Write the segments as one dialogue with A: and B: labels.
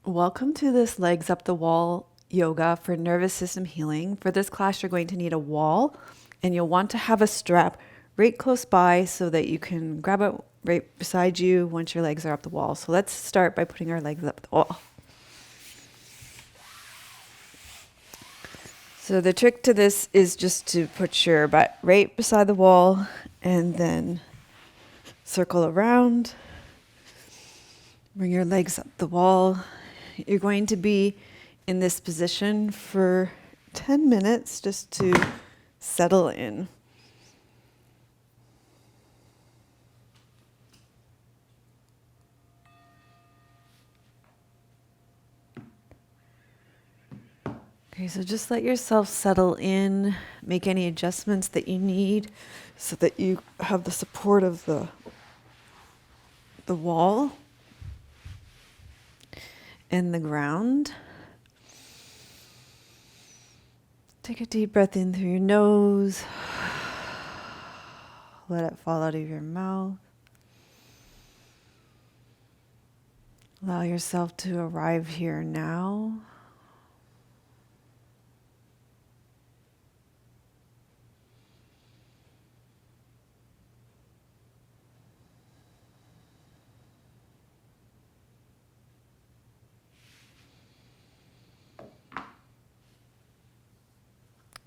A: Welcome to this legs up the wall yoga for nervous system healing. For this class, you're going to need a wall and you'll want to have a strap right close by so that you can grab it right beside you once your legs are up the wall. So let's start by putting our legs up the wall. So the trick to this is just to put your butt right beside the wall and then circle around. Bring your legs up the wall. You're going to be in this position for 10 minutes just to settle in. Okay, so just let yourself settle in, make any adjustments that you need so that you have the support of the wall and the ground. Take a deep breath in through your nose. Let it fall out of your mouth. Allow yourself to arrive here now.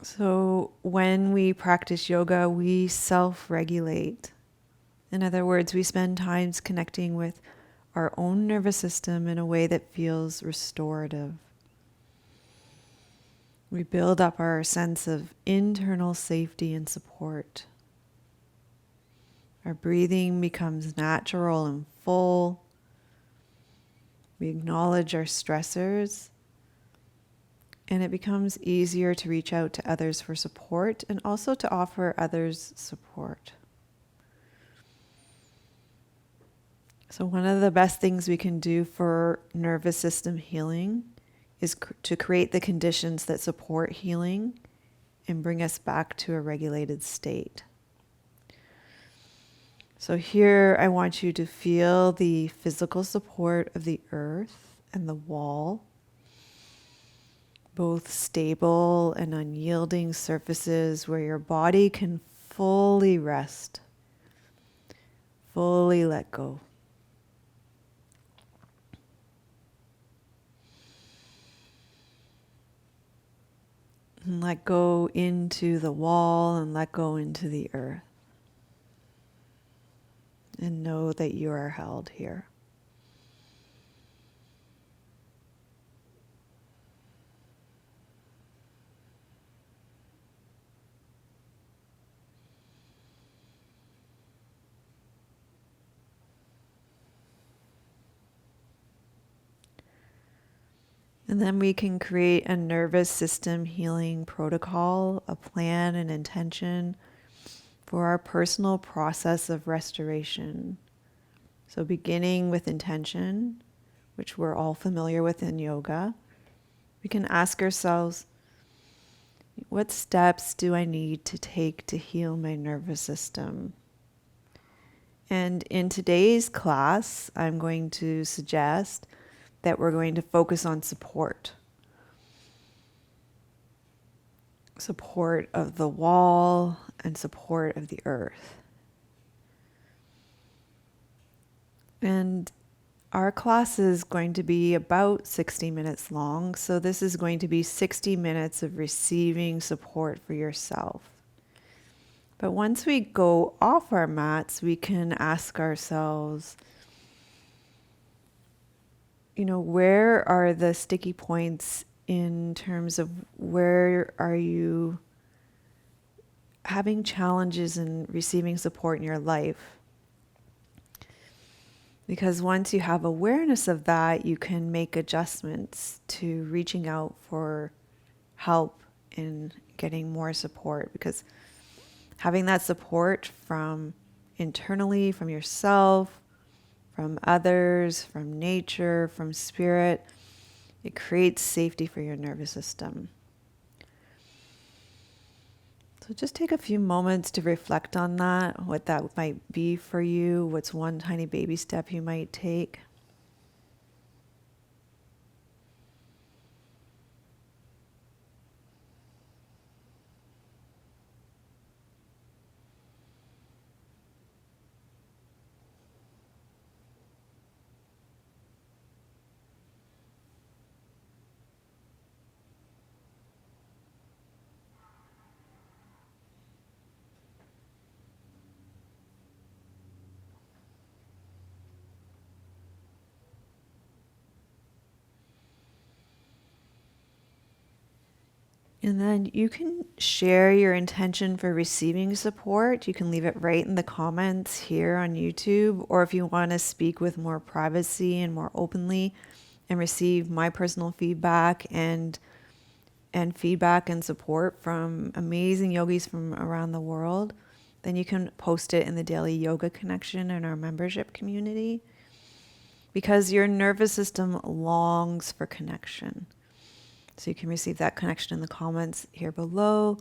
A: So when we practice yoga, we self-regulate. In other words, we spend times connecting with our own nervous system in a way that feels restorative. We build up our sense of internal safety and support. Our breathing becomes natural and full. We acknowledge our stressors. And it becomes easier to reach out to others for support and also to offer others support. So one of the best things we can do for nervous system healing is to create the conditions that support healing and bring us back to a regulated state. So here I want you to feel the physical support of the earth and the wall, both stable and unyielding surfaces where your body can fully rest, fully let go. And let go into the wall and let go into the earth. And know that you are held here. And then we can create a nervous system healing protocol, a plan and intention for our personal process of restoration. So beginning with intention, which we're all familiar with in yoga, we can ask ourselves, what steps do I need to take to heal my nervous system? And in today's class, I'm going to suggest that we're going to focus on support. Support of the wall and support of the earth. And our class is going to be about 60 minutes long, so this is going to be 60 minutes of receiving support for yourself. But once we go off our mats, we can ask ourselves, where are the sticky points in terms of where are you having challenges in receiving support in your life? Because once you have awareness of that, you can make adjustments to reaching out for help in getting more support. Because having that support from internally, from yourself, from others, from nature, from spirit, it creates safety for your nervous system. So just take a few moments to reflect on that, what that might be for you, what's one tiny baby step you might take. And then you can share your intention for receiving support. You can leave it right in the comments here on YouTube, or if you want to speak with more privacy and more openly and receive my personal feedback and feedback and support from amazing yogis from around the world, then you can post it in the Daily Yoga Connection in our membership community, because your nervous system longs for connection. So you can receive that connection in the comments here below,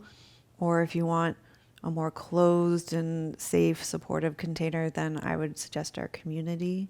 A: or if you want a more closed and safe, supportive container, then I would suggest our community.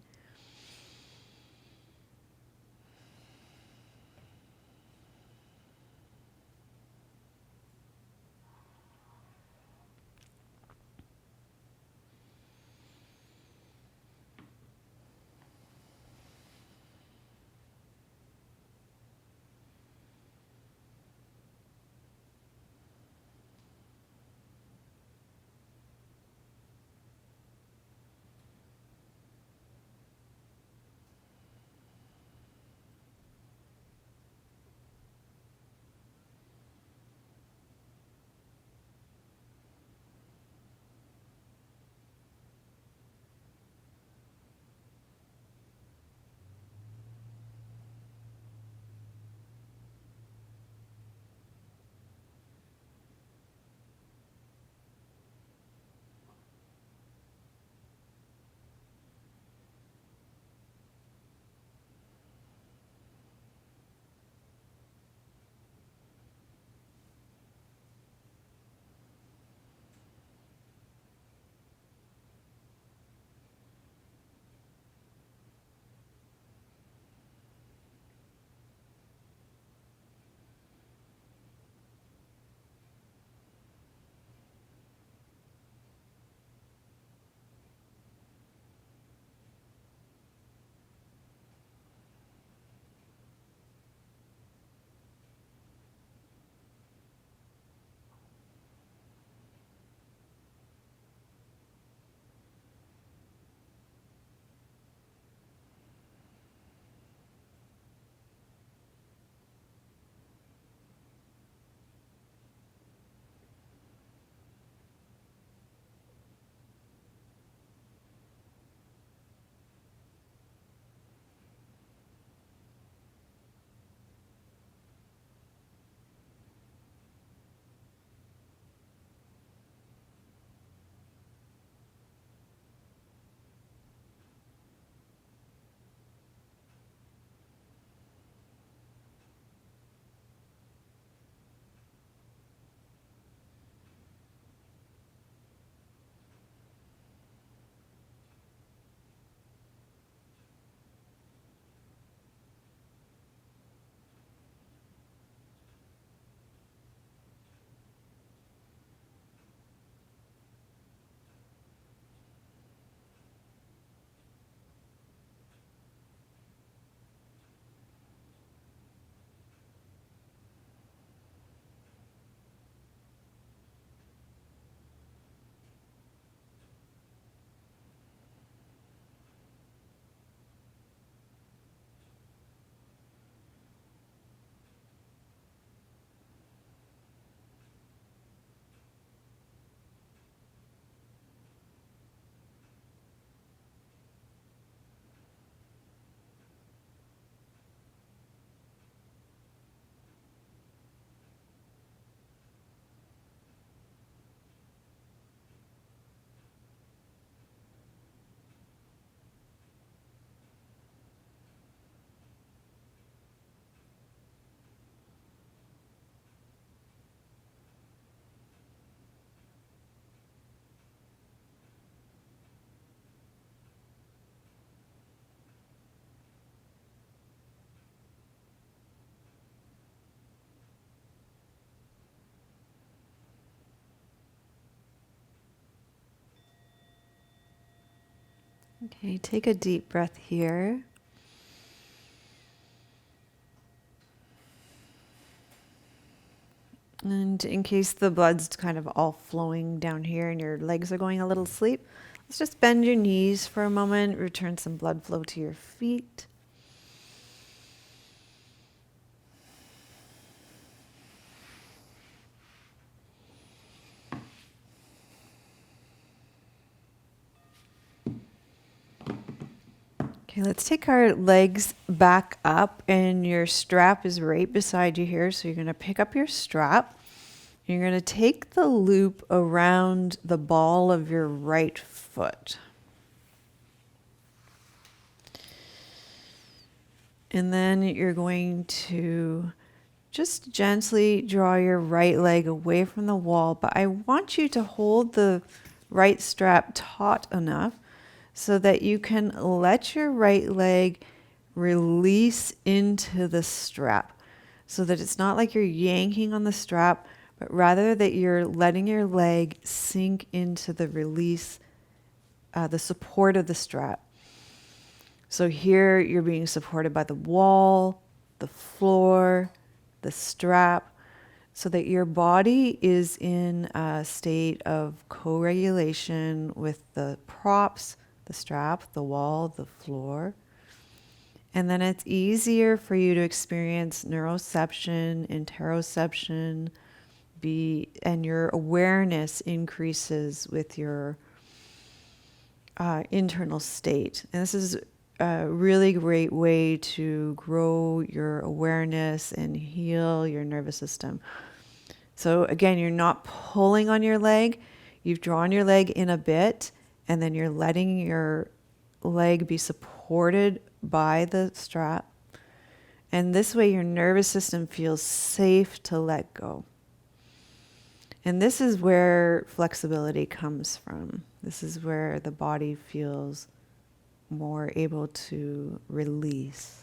A: Okay, take a deep breath here. And in case the blood's kind of all flowing down here and your legs are going a little asleep, let's just bend your knees for a moment, return some blood flow to your feet. Okay, let's take our legs back up, and your strap is right beside you here. So you're going to pick up your strap. You're going to take the loop around the ball of your right foot. And then you're going to just gently draw your right leg away from the wall. But I want you to hold the right strap taut enough so that you can let your right leg release into the strap, so that it's not like you're yanking on the strap, but rather that you're letting your leg sink into the release, the support of the strap. So here you're being supported by the wall, the floor, the strap, so that your body is in a state of co-regulation with the props, the strap, the wall, the floor. And then it's easier for you to experience neuroception, interoception, and your awareness increases with your internal state. And this is a really great way to grow your awareness and heal your nervous system. So again, you're not pulling on your leg. You've drawn your leg in a bit, and then you're letting your leg be supported by the strap. And this way your nervous system feels safe to let go. And this is where flexibility comes from. This is where the body feels more able to release.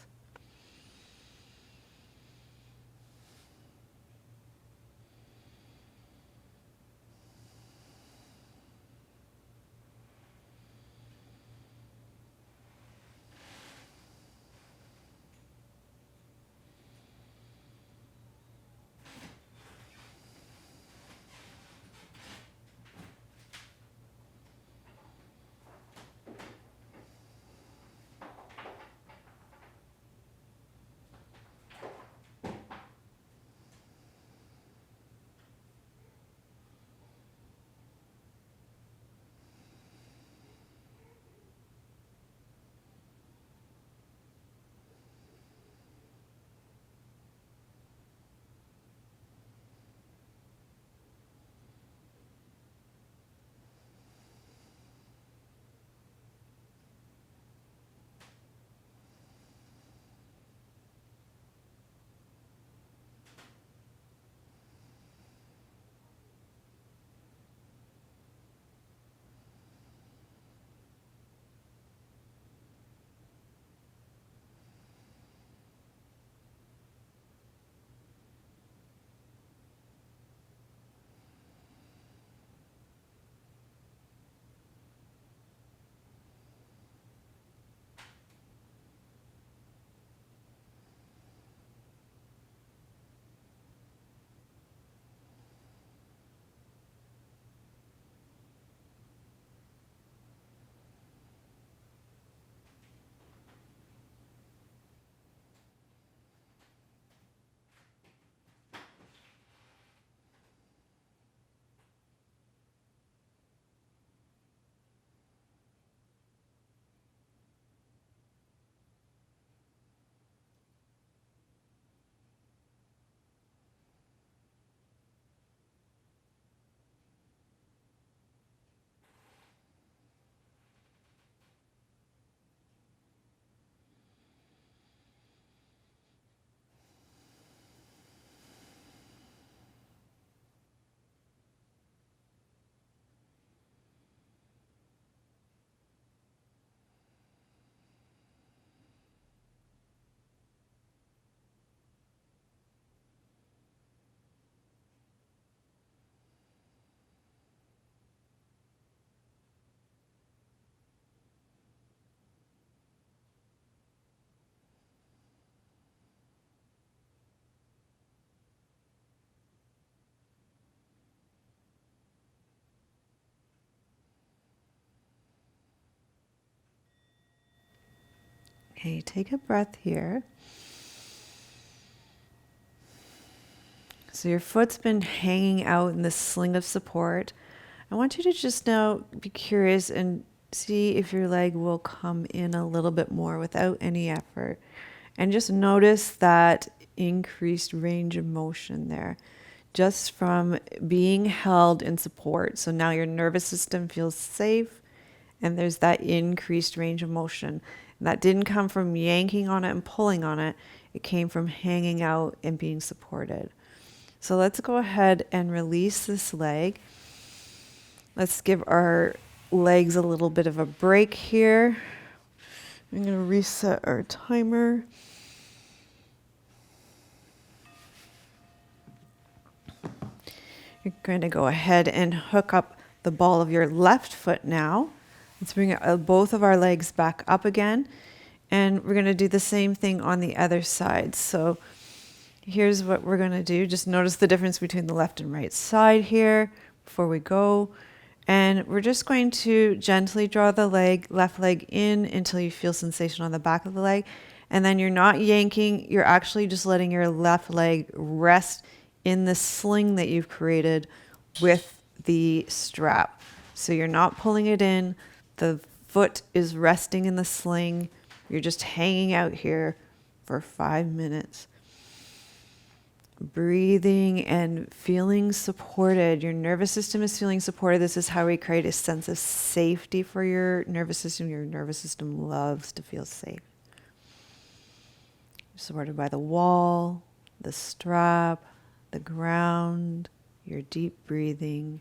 A: Okay, take a breath here. So your foot's been hanging out in this sling of support. I want you to just now be curious and See if your leg will come in a little bit more without any effort. And just notice that increased range of motion there, just from being held in support. So now your nervous system feels safe and there's that increased range of motion. And that didn't come from yanking on it and pulling on it. It came from hanging out and being supported. So let's go ahead and release this leg. Let's give our legs a little bit of a break here. I'm going to reset our timer. You're going to go ahead and hook up the ball of your left foot now. Let's bring both of our legs back up again. And we're going to do the same thing on the other side. So here's what we're going to do. Just notice the difference between the left and right side here before we go. And we're just going to gently draw the left leg in until you feel sensation on the back of the leg. And then you're not yanking, you're actually just letting your left leg rest in the sling that you've created with the strap. So you're not pulling it in, the foot is resting in the sling. You're just hanging out here for 5 minutes. Breathing and feeling supported. Your nervous system is feeling supported. This is how we create a sense of safety for your nervous system. Your nervous system loves to feel safe. You're supported by the wall, the strap, the ground, your deep breathing.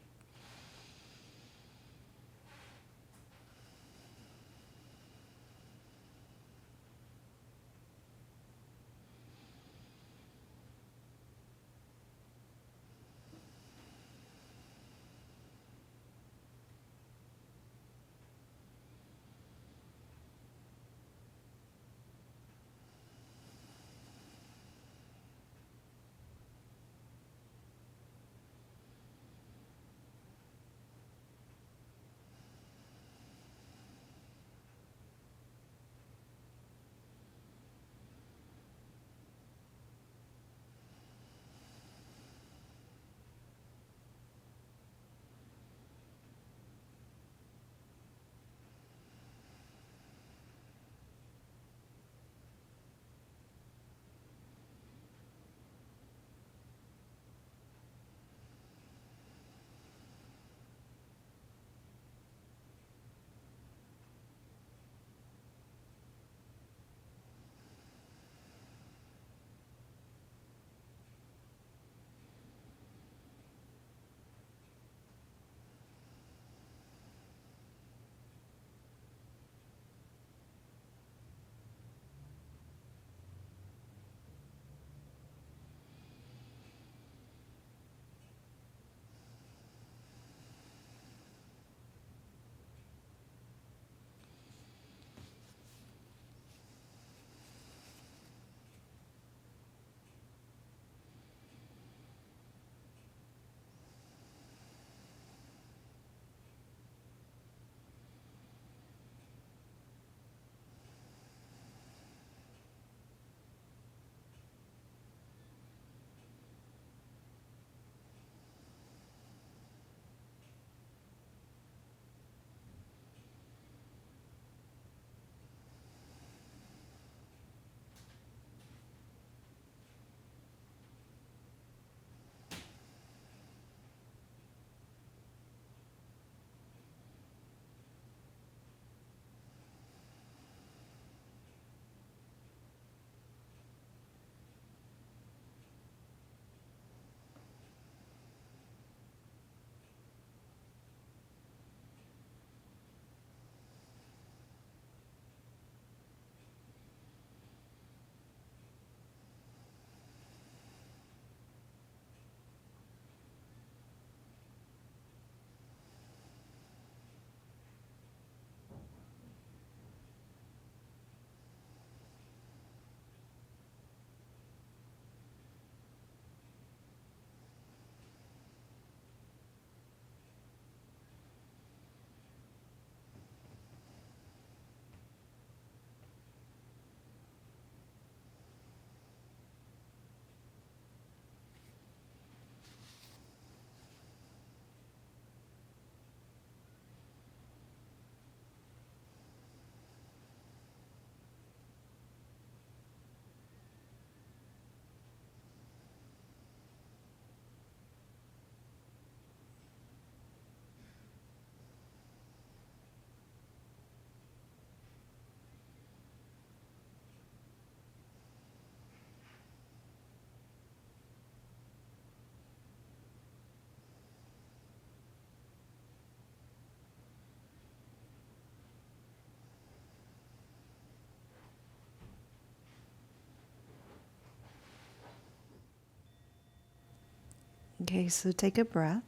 A: Okay, so take a breath.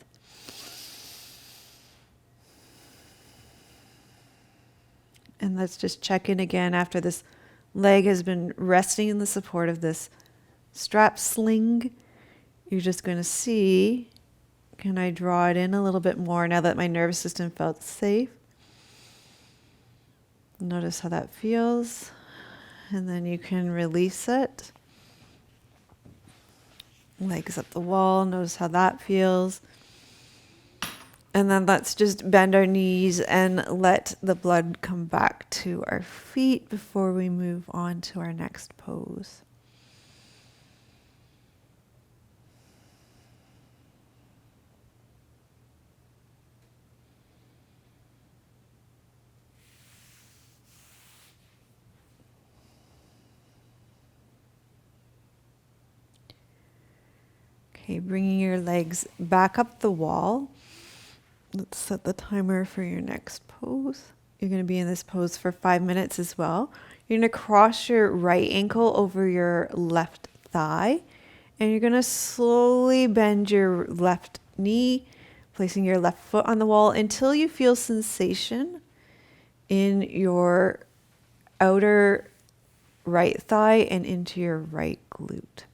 A: And let's just check in again after this leg has been resting in the support of this strap sling. You're just going to see, can I draw it in a little bit more now that my nervous system felt safe? Notice how that feels. And then you can release it. Legs up the wall. Notice how that feels. And then let's just bend our knees and let the blood come back to our feet before we move on to our next pose. Okay, bringing your legs back up the wall. Let's set the timer for your next pose. You're going to be in this pose for 5 minutes as well. You're going to cross your right ankle over your left thigh, and you're going to slowly bend your left knee, placing your left foot on the wall until you feel sensation in your outer right thigh and into your right glute.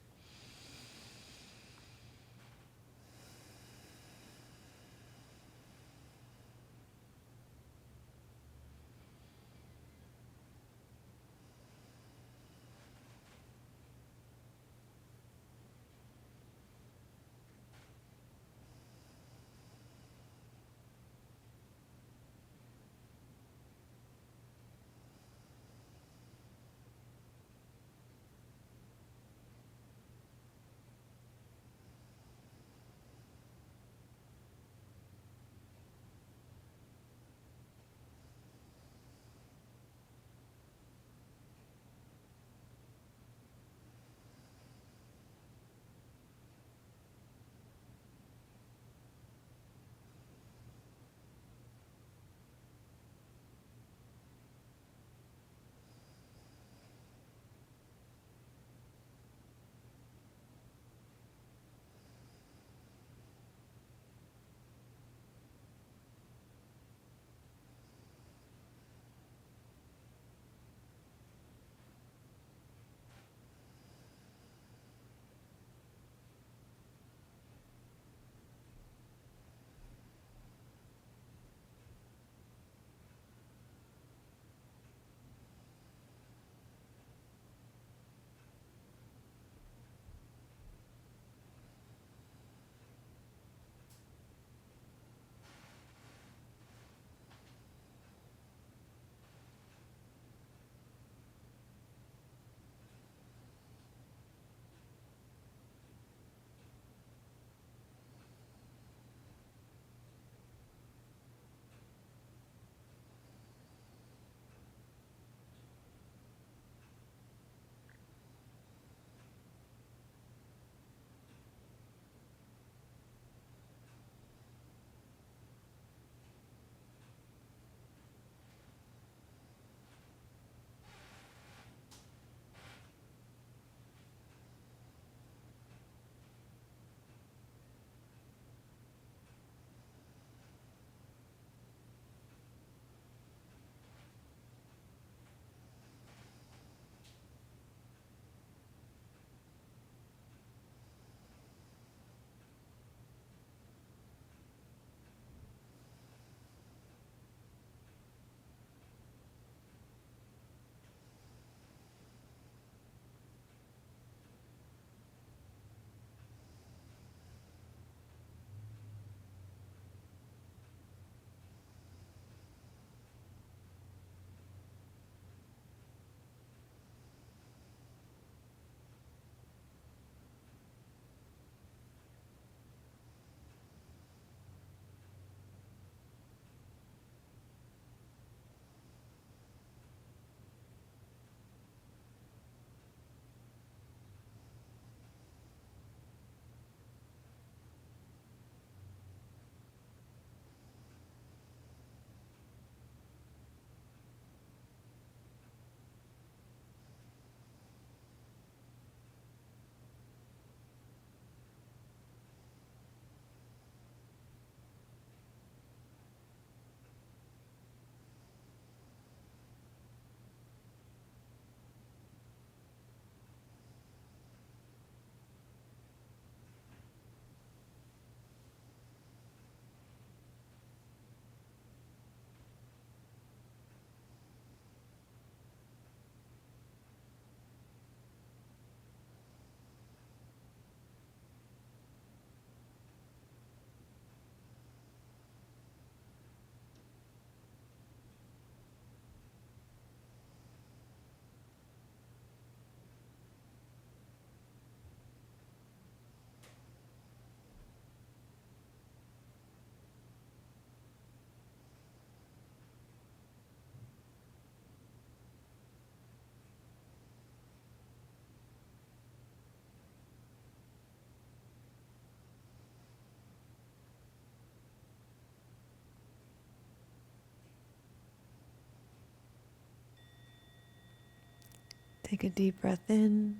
A: Take a deep breath in.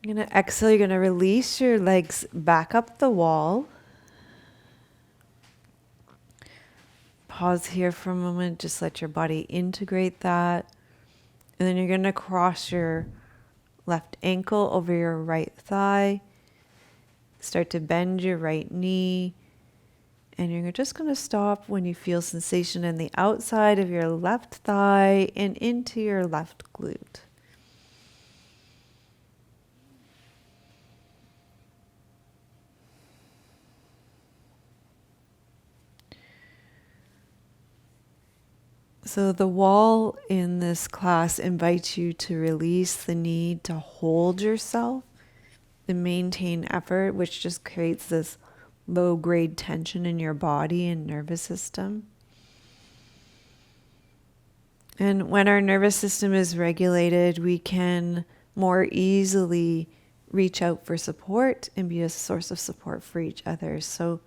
A: You're going to exhale. You're going to release your legs back up the wall. Pause here for a moment. Just let your body integrate that. And then you're going to cross your left ankle over your right thigh. Start to bend your right knee. And you're just going to stop when you feel sensation in the outside of your left thigh and into your left glute. So the wall in this class invites you to release the need to hold yourself and maintain effort, which just creates this low-grade tension in your body and nervous system. And when our nervous system is regulated, we can more easily reach out for support and be a source of support for each other. So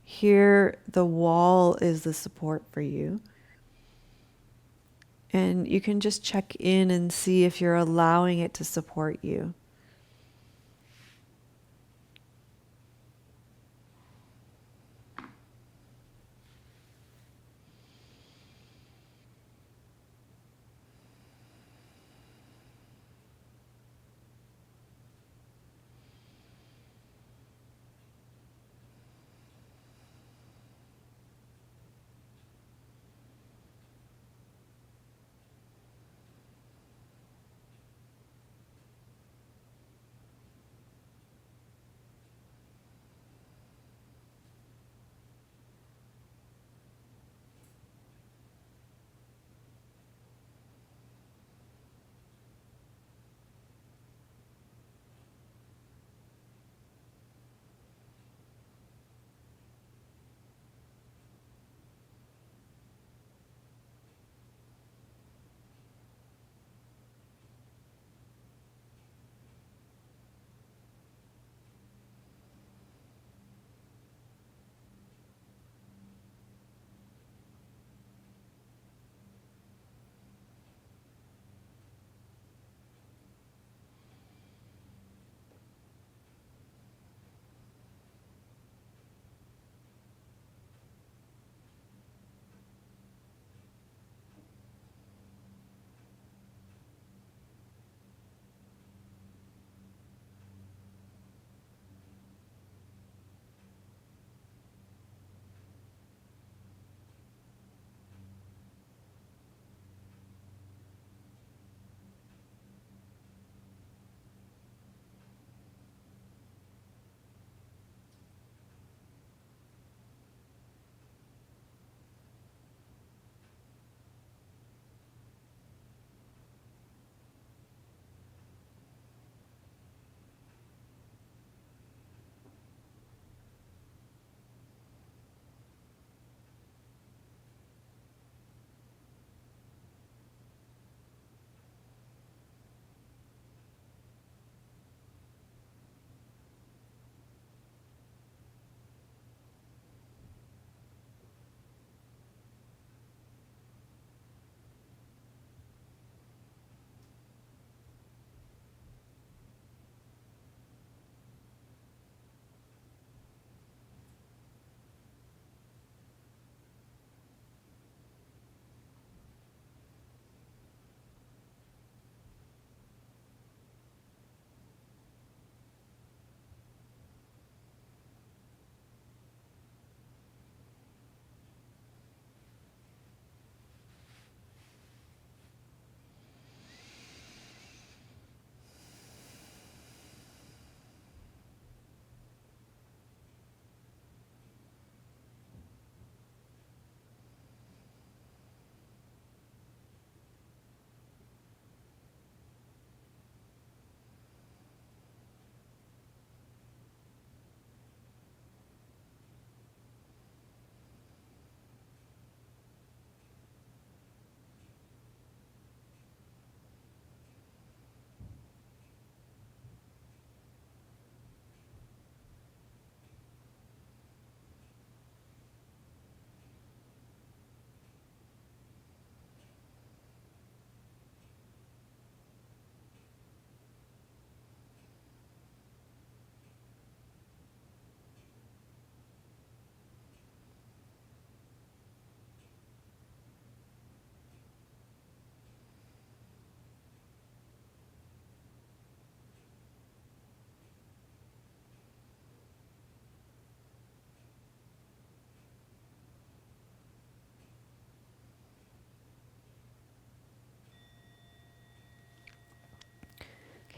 A: here, the wall is the support for you. And you can just check in and see if you're allowing it to support you.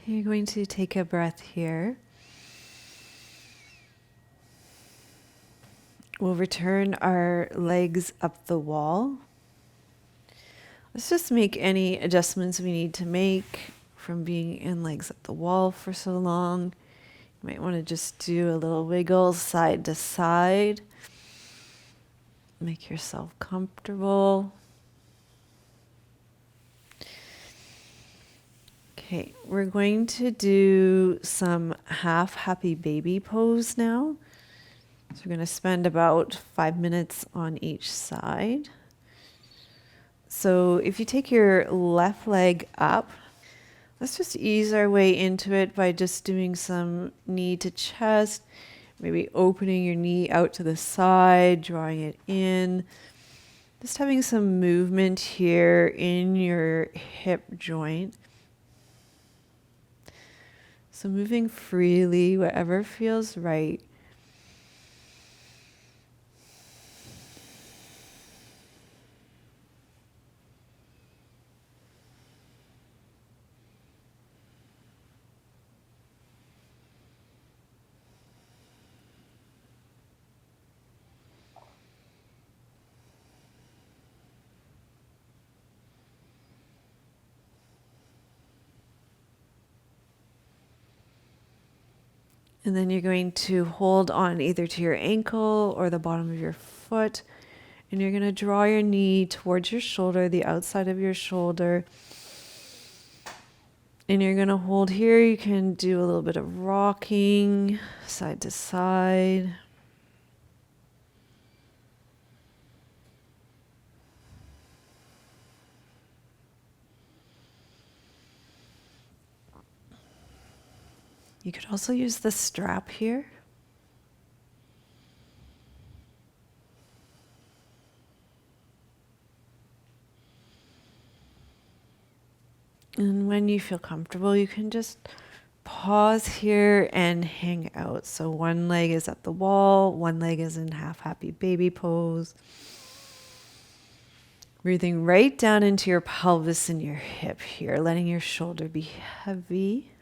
A: You're going to take a breath here. We'll return our legs up the wall. Let's just make any adjustments we need to make from being in legs up the wall for so long. You might want to just do a little wiggle side to side. Make yourself comfortable. Okay, we're going to do some half happy baby pose now. So we're going to spend about 5 minutes on each side. So if you take your left leg up, let's just ease our way into it by just doing some knee to chest, maybe opening your knee out to the side, drawing it in. Just having some movement here in your hip joint. So moving freely, whatever feels right. And then you're going to hold on either to your ankle or the bottom of your foot. And you're going to draw your knee towards your shoulder, the outside of your shoulder. And you're going to hold here. You can do a little bit of rocking side to side. You could also use the strap here. And when you feel comfortable, you can just pause here and hang out. So one leg is at the wall, one leg is in half happy baby pose. Breathing right down into your pelvis and your hip here, letting your shoulder be heavy.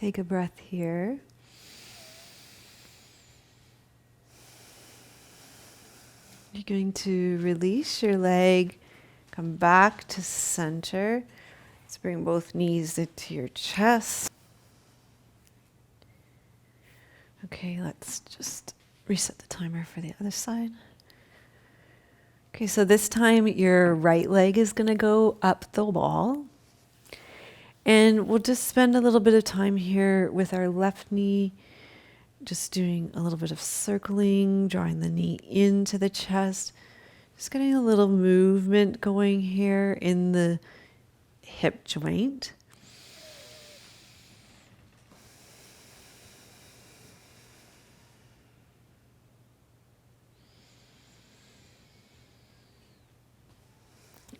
A: Take a breath here. You're going to release your leg, come back to center. Let's bring both knees into your chest. Okay, let's just reset the timer for the other side. Okay, so this time your right leg is going to go up the wall. And we'll just spend a little bit of time here with our left knee, just doing a little bit of circling, drawing the knee into the chest. Just getting a little movement going here in the hip joint.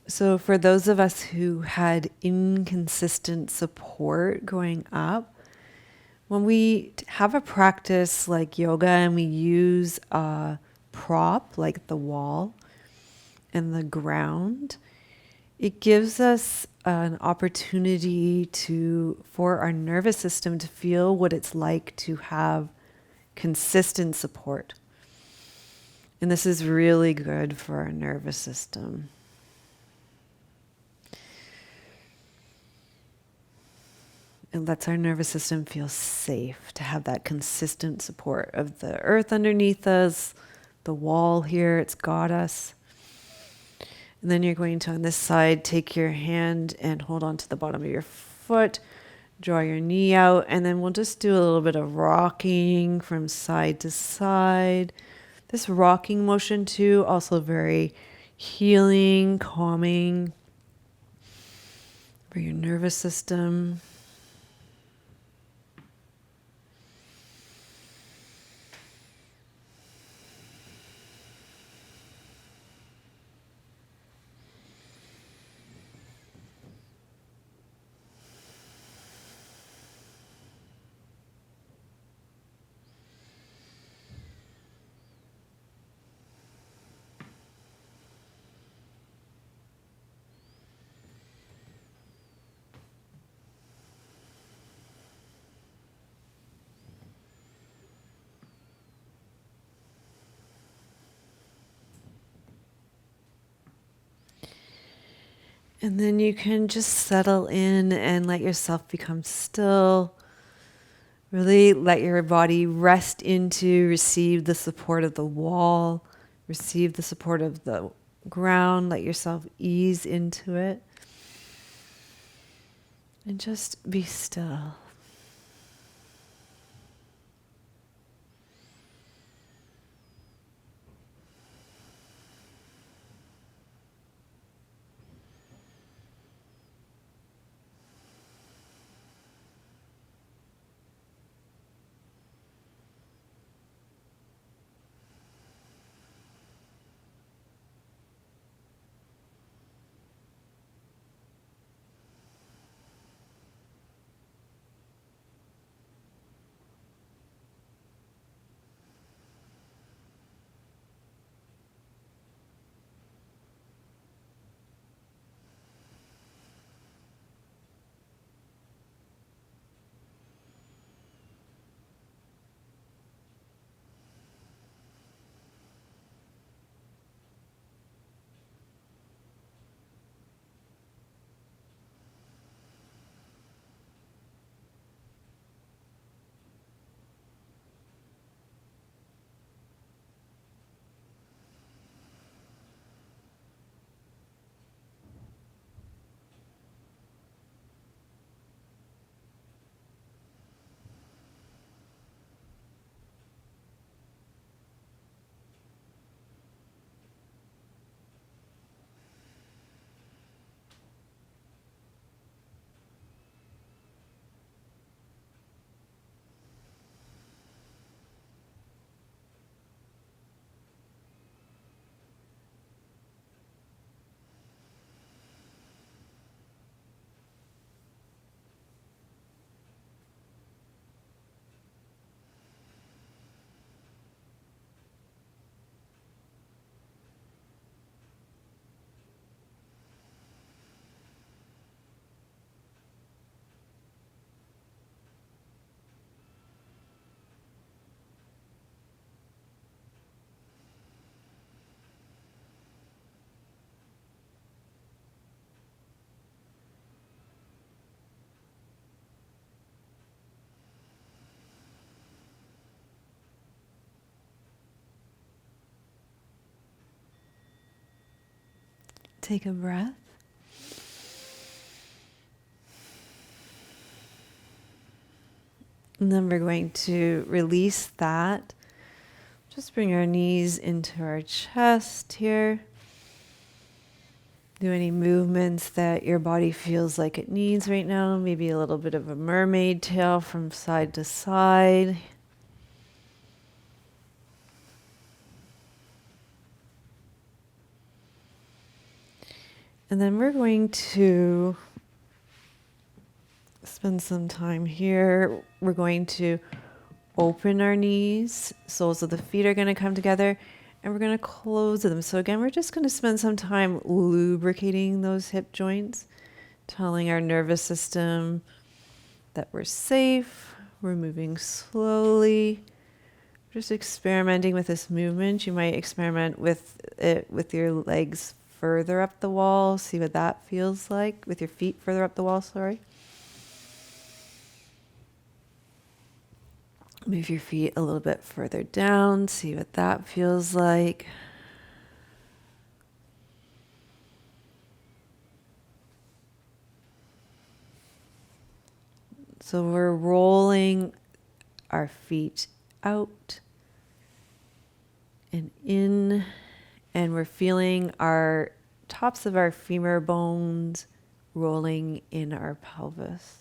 A: So for those of us who had inconsistent support growing up, when we have a practice like yoga and we use a prop like the wall and the ground, it gives us an opportunity for our nervous system to feel what it's like to have consistent support. And this is really good for our nervous system. It lets our nervous system feel safe to have that consistent support of the earth underneath us, the wall here, it's got us. And then you're going to, on this side, take your hand and hold on to the bottom of your foot, draw your knee out, and then we'll just do a little bit of rocking from side to side. This rocking motion too, also very healing, calming for your nervous system. And then you can just settle in and let yourself become still. Really let your body rest into, receive the support of the wall, receive the support of the ground. Let yourself ease into it. And just be still. take a breath. And then we're going to release that. Just bring our knees into our chest here. Do any movements that your body feels like it needs right now. Maybe a little bit of a mermaid tail from side to side. And then we're going to spend some time here. We're going to open our knees. Soles of the feet are going to come together. And we're going to close them. So again, we're just going to spend some time lubricating those hip joints, telling our nervous system that we're safe, we're moving slowly, just experimenting with this movement. You might experiment with it with your legs further up the wall, see what that feels like, with your feet further up the wall, sorry. Move your feet a little bit further down, see what that feels like. So we're rolling our feet out and in, and we're feeling our tops of our femur bones rolling in our pelvis.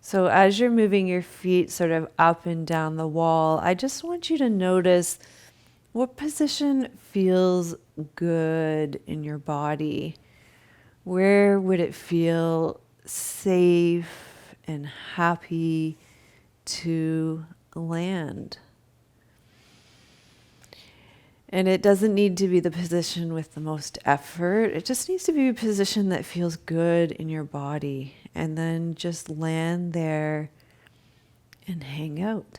A: So as you're moving your feet sort of up and down the wall, I just want you to notice what position feels good in your body. Where would it feel safe and happy to land? And it doesn't need to be the position with the most effort. It just needs to be a position that feels good in your body. And then just land there and hang out.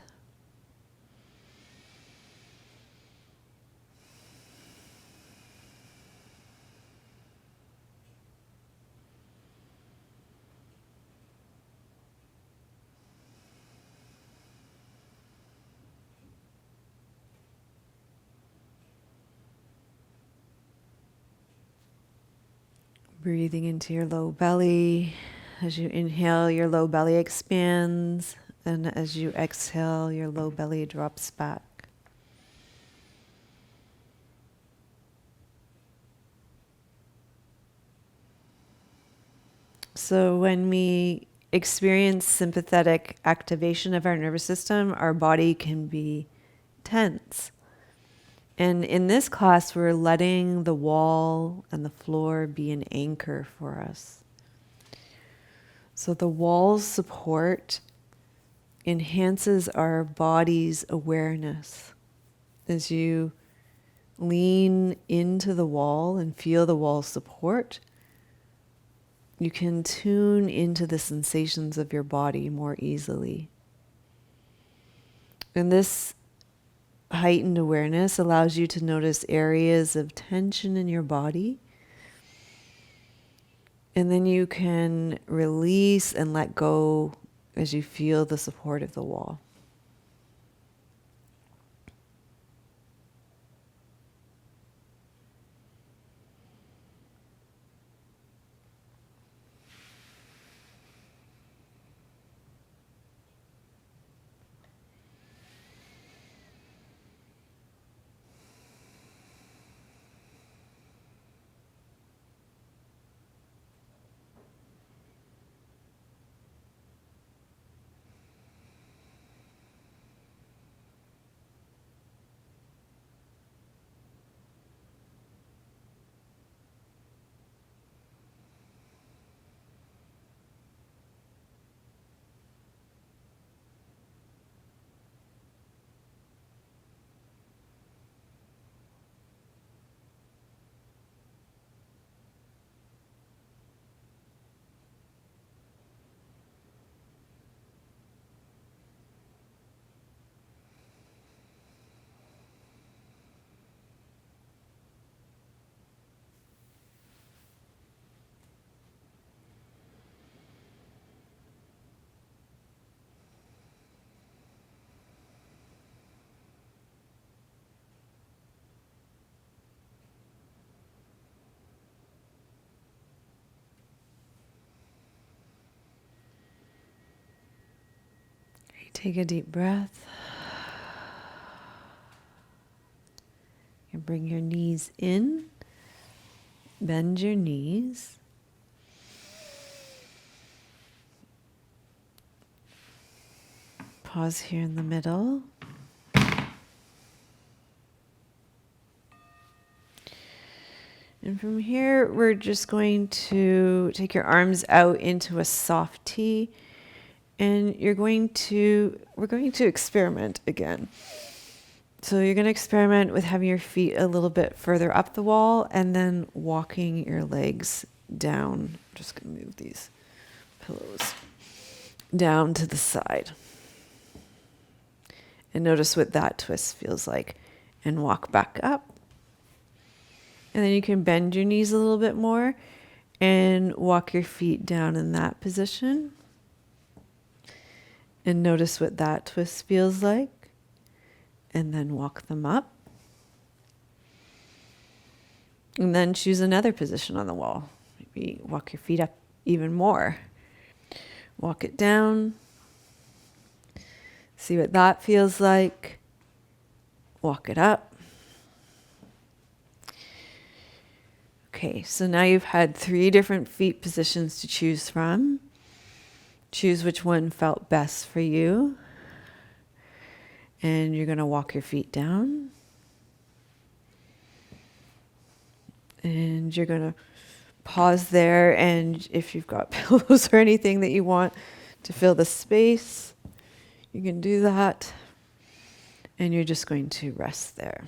A: Breathing into your low belly. As you inhale, your low belly expands. And as you exhale, your low belly drops back. So when we experience sympathetic activation of our nervous system, our body can be tense. And in this class, we're letting the wall and the floor be an anchor for us. So the wall's support enhances our body's awareness. As you lean into the wall and feel the wall's support, you can tune into the sensations of your body more easily. And this heightened awareness allows you to notice areas of tension in your body. And then you can release and let go as you feel the support of the wall. Take a deep breath. And bring your knees in. Bend your knees. Pause here in the middle. And from here, we're just going to take your arms out into a soft T. And we're going to experiment again. So you're going to experiment with having your feet a little bit further up the wall and then walking your legs down. I'm just going to move these pillows down to the side. And notice what that twist feels like. And walk back up. And then you can bend your knees a little bit more and walk your feet down in that position. And notice what that twist feels like. And then walk them up. And then choose another position on the wall. Maybe walk your feet up even more. Walk it down. See what that feels like. Walk it up. Okay, so now you've had 3 different feet positions to choose from. Choose which one felt best for you. And you're going to walk your feet down. And you're going to pause there. And if you've got pillows or anything that you want to fill the space, you can do that. And you're just going to rest there.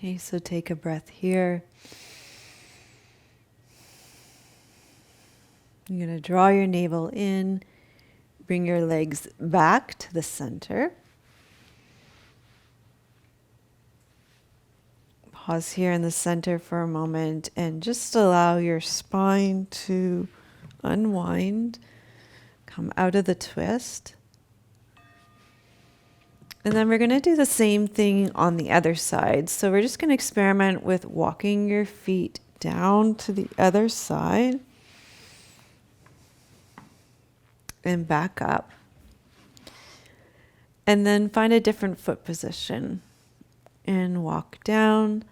A: Okay, so take a breath here. You're going to draw your navel in, Bring your legs back to the center. Pause here in the center for a moment and just allow your spine to unwind, come out of the twist. And then we're going to do the same thing on the other side. So we're just going to experiment with walking your feet down to the other side and back up. And then find a different foot position and walk down.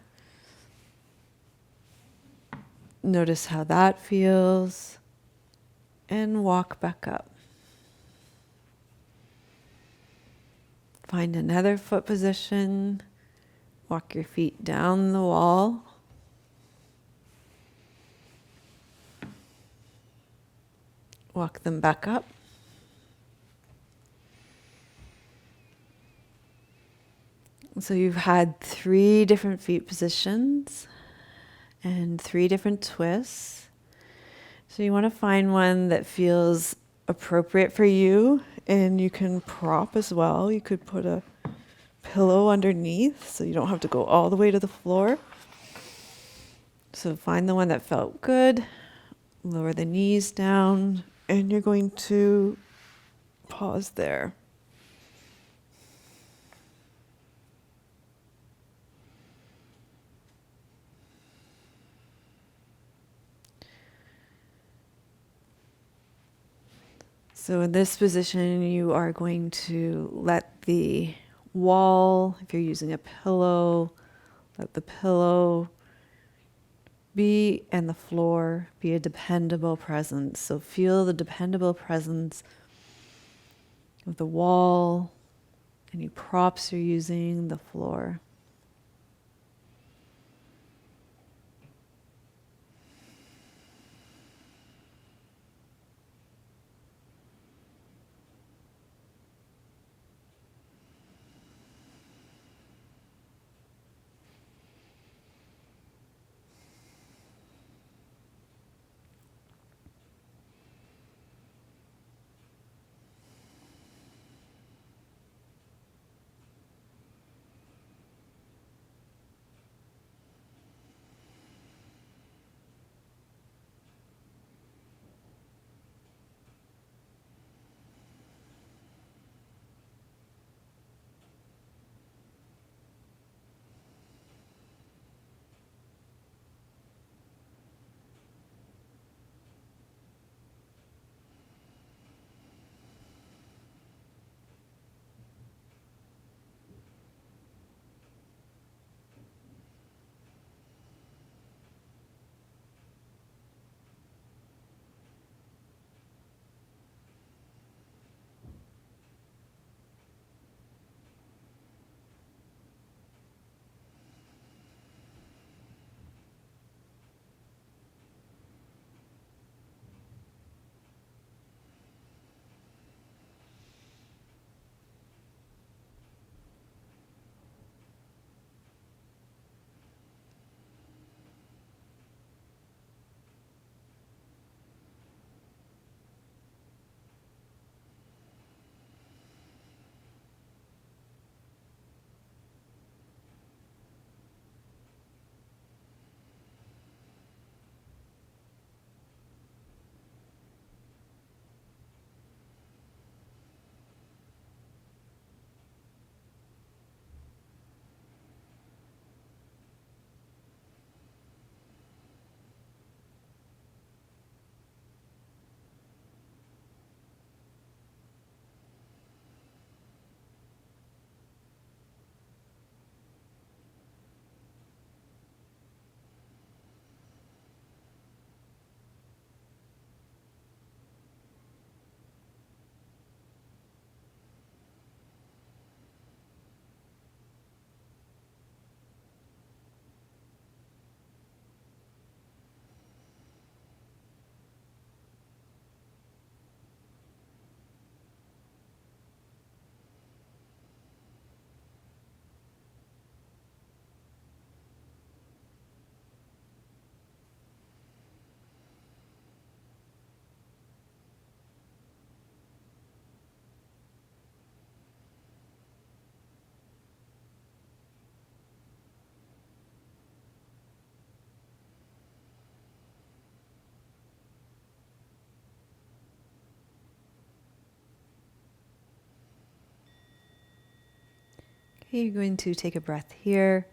A: Notice how that feels and walk back up. Find another foot position. Walk your feet down the wall. Walk them back up. So you've had 3 different feet positions and 3 different twists. So you want to find one that feels appropriate for you, and you can prop as well. You could put a pillow underneath so you don't have to go all the way to the floor. So find the one that felt good. Lower the knees down, and you're going to pause there. So in this position, you are going to let the wall, if you're using a pillow, let the pillow be and the floor be a dependable presence. So feel the dependable presence of the wall, any props you're using, the floor. Okay, you're going to take a breath here.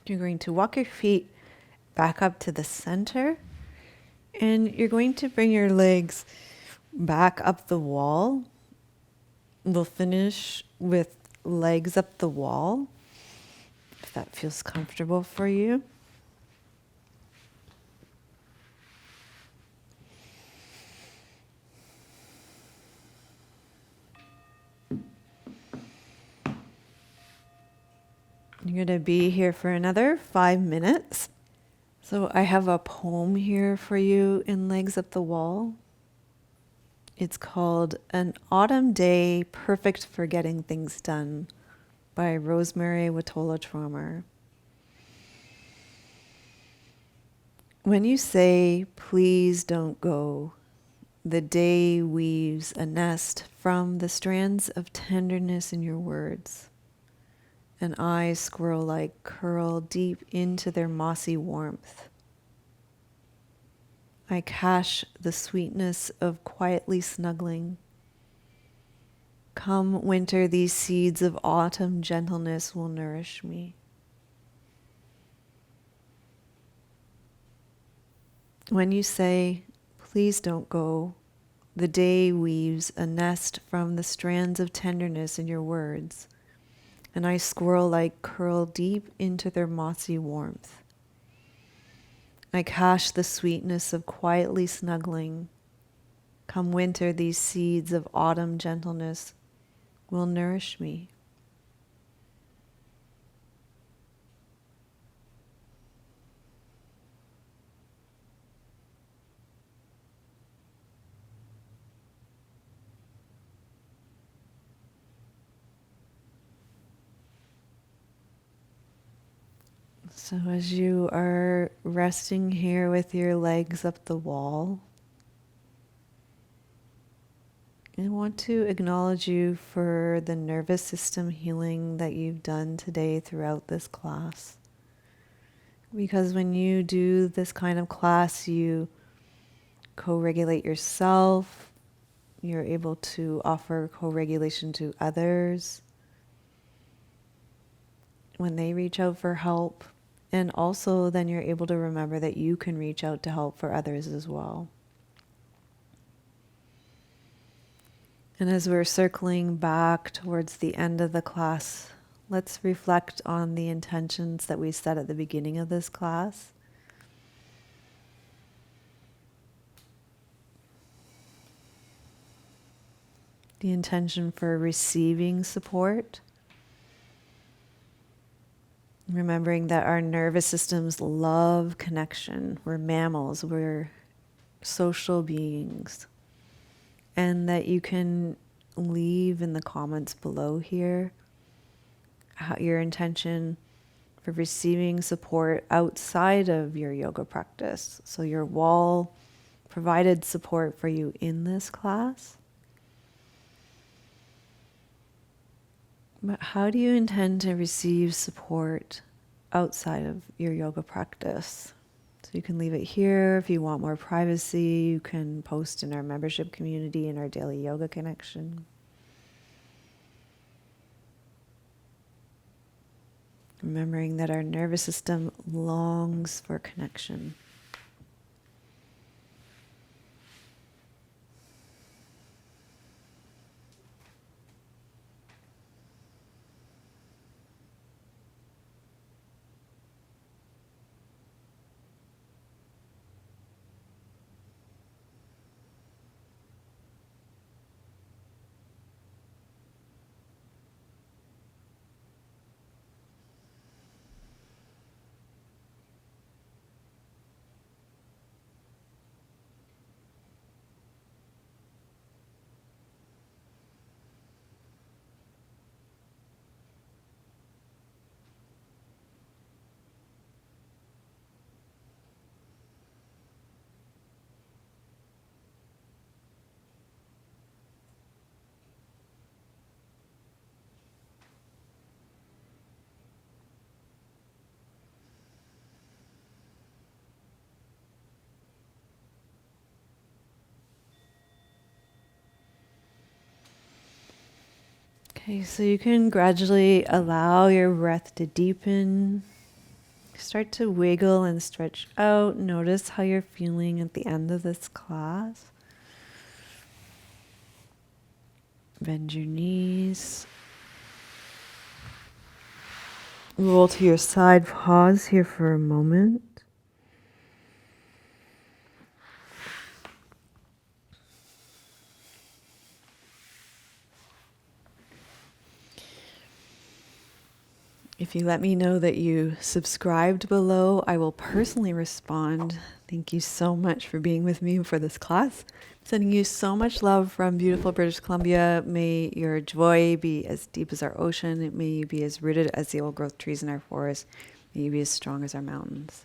A: You're going to walk your feet back up to the center, and you're going to bring your legs back up the wall. We'll finish with legs up the wall, if that feels comfortable for you. You're going to be here for another 5 minutes. So I have a poem here for you in Legs Up the Wall. It's called An Autumn Day Perfect for Getting Things Done by Rosemary Watola Trommer. When you say, please don't go, the day weaves a nest from the strands of tenderness in your words. And eyes squirrel-like curl deep into their mossy warmth. I cache the sweetness of quietly snuggling. Come winter, these seeds of autumn gentleness will nourish me. When you say, please don't go, the day weaves a nest from the strands of tenderness in your words. And I squirrel-like curl deep into their mossy warmth. I cache the sweetness of quietly snuggling. Come winter, these seeds of autumn gentleness will nourish me. So as you are resting here with your legs up the wall, I want to acknowledge you for the nervous system healing that you've done today throughout this class. Because when you do this kind of class, you co-regulate yourself, you're able to offer co-regulation to others when they reach out for help. And also then you're able to remember that you can reach out to help for others as well. And as we're circling back towards the end of the class, let's reflect on the intentions that we set at the beginning of this class. The intention for receiving support. Remembering that our nervous systems love connection. We're mammals, we're social beings. And that you can leave in the comments below here your intention for receiving support outside of your yoga practice. So your wall provided support for you in this class. But how do you intend to receive support outside of your yoga practice? So you can leave it here. If you want more privacy, you can post in our membership community in our daily yoga connection. Remembering that our nervous system longs for connection. Okay, so you can gradually allow your breath to deepen. Start to wiggle and stretch out. Notice how you're feeling at the end of this class. Bend your knees. Roll to your side. Pause here for a moment. If you let me know that you subscribed below, I will personally respond. Thank you so much for being with me for this class. Sending you so much love from beautiful British Columbia. May your joy be as deep as our ocean. May you be as rooted as the old growth trees in our forest. May you be as strong as our mountains.